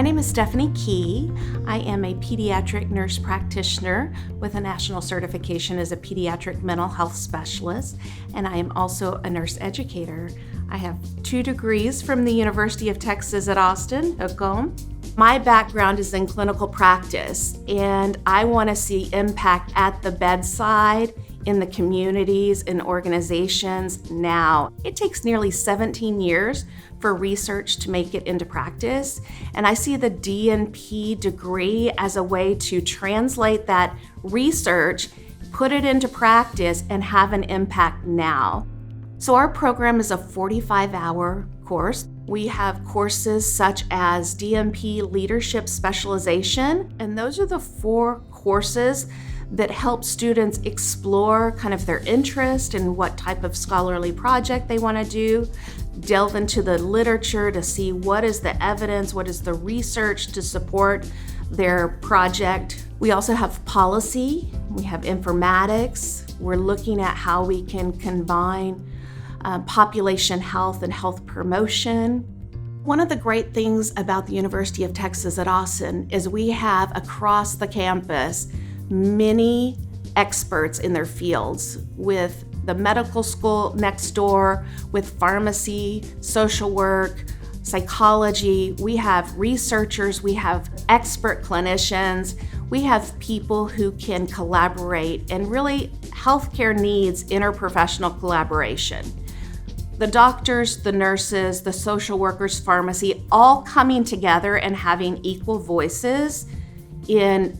My name is Stephanie Key. I am a pediatric nurse practitioner with a national certification as a pediatric mental health specialist, and I am also a nurse educator. I have 2 degrees from the University of Texas at Austin, Hook'em. My background is in clinical practice, and I want to see impact at the bedside, in the communities and organizations now. It takes nearly 17 years for research to make it into practice, and I see the DNP degree as a way to translate that research, put it into practice, and have an impact now. So our program is a 45-hour course. We have courses such as DNP Leadership Specialization, and those are the 4 courses that help students explore kind of their interest in what type of scholarly project they want to do, delve into the literature to see what is the evidence, what is the research to support their project. We also have policy, we have informatics, we're looking at how we can combine population health and health promotion. One of the great things about the University of Texas at Austin is we have across the campus many experts in their fields, with the medical school next door, with pharmacy, social work, psychology. We have researchers, we have expert clinicians, we have people who can collaborate, and really healthcare needs interprofessional collaboration. The doctors, the nurses, the social workers, pharmacy, all coming together and having equal voices and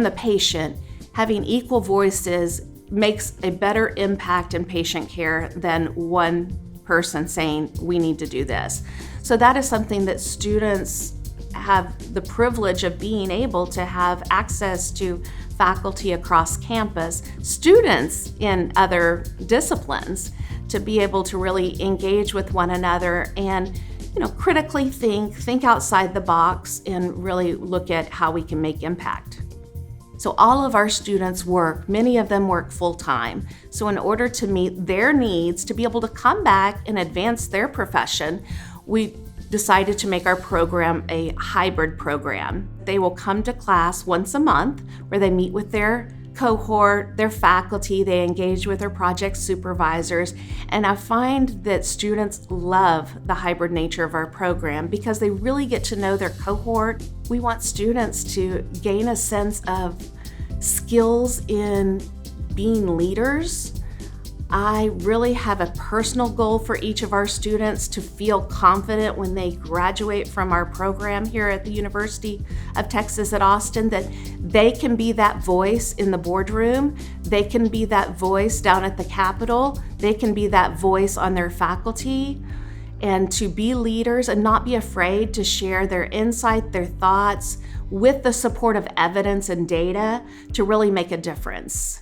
the patient having equal voices makes a better impact in patient care than one person saying, we need to do this. So that is something that students have the privilege of being able to have access to faculty across campus, students in other disciplines, to be able to really engage with one another and critically think outside the box, and really look at how we can make impact. So all of our students many of them work full-time. So in order to meet their needs, to be able to come back and advance their profession, we decided to make our program a hybrid program. They will come to class once a month where they meet with their cohort, their faculty, they engage with their project supervisors, and I find that students love the hybrid nature of our program because they really get to know their cohort. We want students to gain a sense of skills in being leaders. I really have a personal goal for each of our students to feel confident when they graduate from our program here at the University of Texas at Austin, that they can be that voice in the boardroom, they can be that voice down at the Capitol, they can be that voice on their faculty, and to be leaders and not be afraid to share their insight, their thoughts, with the support of evidence and data to really make a difference.